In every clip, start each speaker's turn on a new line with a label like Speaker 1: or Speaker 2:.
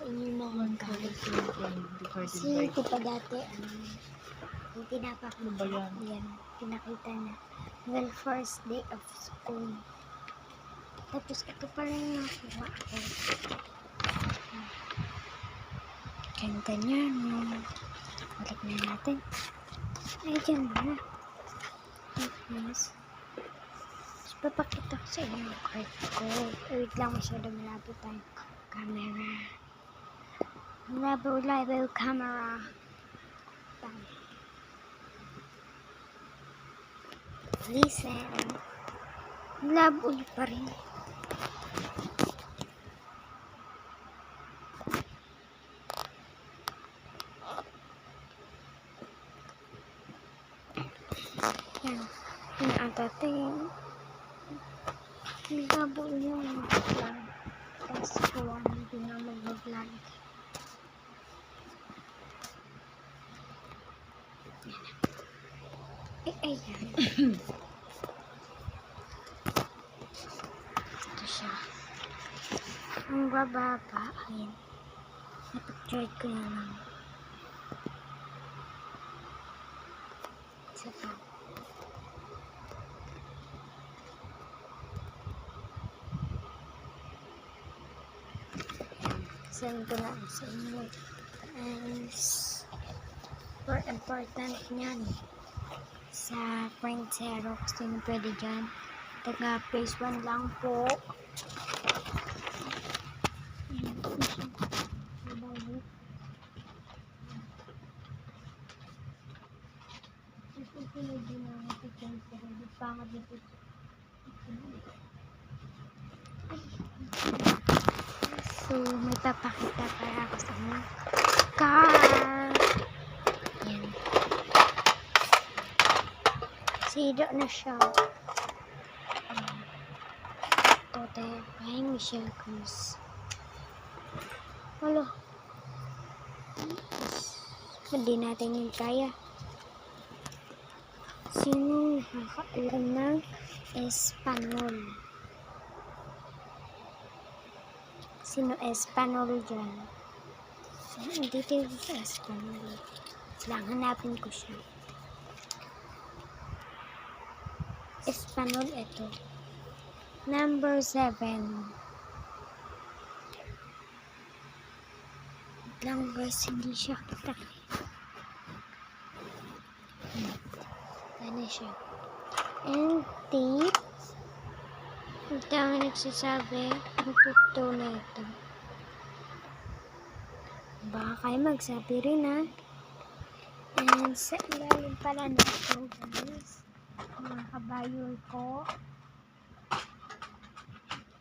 Speaker 1: sa inyo mga guys. Kasi diba dati, yung tinapak mo ba yan? Pinakita na. Well, first day of school. Tapos ito pa rin nakuha ako. Ganyan. Balik na natin. Ay, dyan na. Yes. Tapos papakita ko sa inyo yung card ko. Wait lang, masyado malabo tayong camera. Malabo camera. Listen. Malabo pa rin. Yan. Yan ang dating. Malabo yung mag-vlog. Tapos gawa hindi na mag-vlog. Ayan. Ito siya. Ang bababa. Ayan. Napictured ko na lang. Isa pa. Send ko na sa inyo. For important niyan. Sa print Xerox, yun pwede dyan. Taga phase 1 lang po. So, may papakita para ako sa inyo. Car! Yan. Sida na siya. Ito tayo kay Michelle Cruz. Wala. Hindi natin yung kaya. Sino nakakaalam ng Espanyol? Sino Espanyol dyan? Dito yung Espanyol. Lang, hanapin ko siya. Espanyol ito. Number 7. Lang guys, hindi siya kita. Ano siya? And tape. Ito ang nagsasabi. Ang totoo na ito. Baka kayo magsabi rin ha. And sa ilalim pala na ito guys. Mga kabayo ko.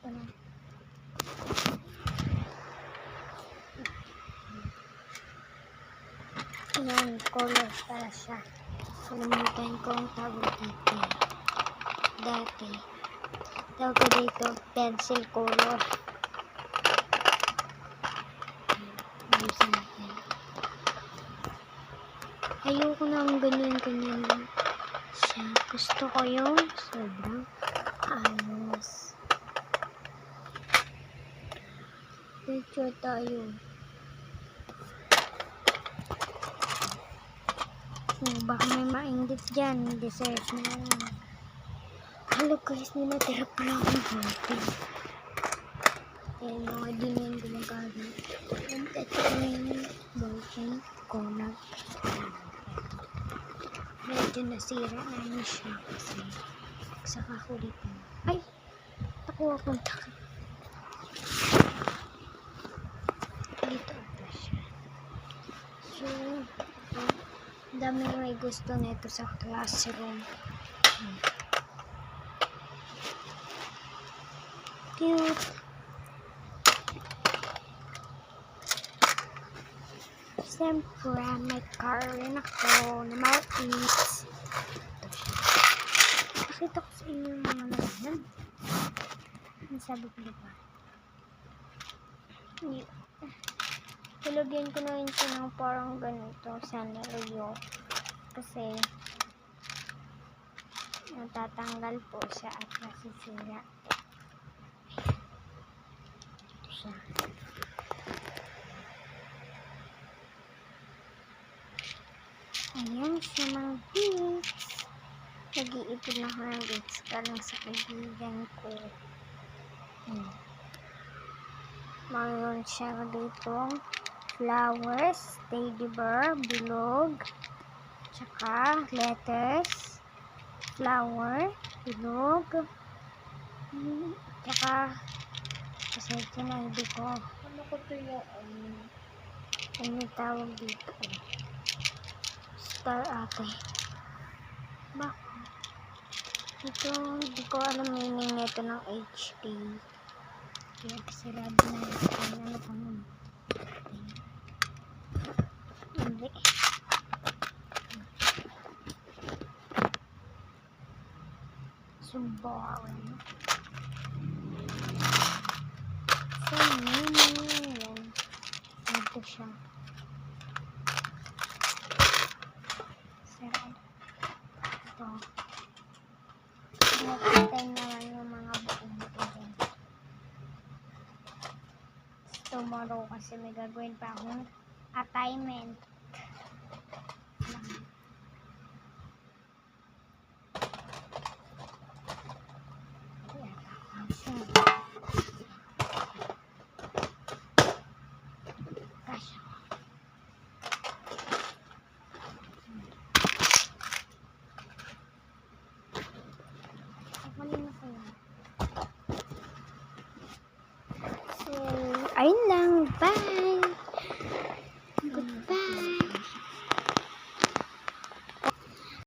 Speaker 1: Ito na. Ayan, colors pala siya. Kalimutan ko ang tawag dito. Dati. Tawag ko dito, pencil color. Ayusin natin. Ayoko na ang ganyan-ganyan siya. Gusto ko yung sobrang ayos. Picture tayo. Baka may maingit dyan. Dessert na lang. Hello guys, ninatira pa lang akong ballpen. Ayan, mga din yung gumagamit. And ito yung ballpen ko na medyo nasira na yun siya kasi sa kakulitan. Ay! Nakuha kong takip. Dito pa siya. So, dami may gusto nito sa classroom. Cute. Siyempre, may car rin ako na mautis. Pakita ko sa inyo yung mga laman. Ang sabi ko diba? Tulogyan ko na yun siya ng parang ganito sa nalayo. Kasi natatanggal po siya at nasisira. Ito siya. Ayan siya mga beads. Nag-iipon na ako ng beads ka lang sa kaibigan ko. Mayroon siya dito flowers, teddy bear, bilog, tsaka letters, flower, bilog, tsaka pasensya na hindi ko
Speaker 2: Ano ko to yung
Speaker 1: ano tawag dito, star ate. Bakit? Ito, hindi ko alam meaning nito ng HD. Kaya kasirado na natin. Ano pa nun? Hindi. So boring. So meaning. Ito siya. Sarado. Ito. Nakita naman yung mga buong ito dyan. Tomorrow kasi may gagawin pa akong assignment.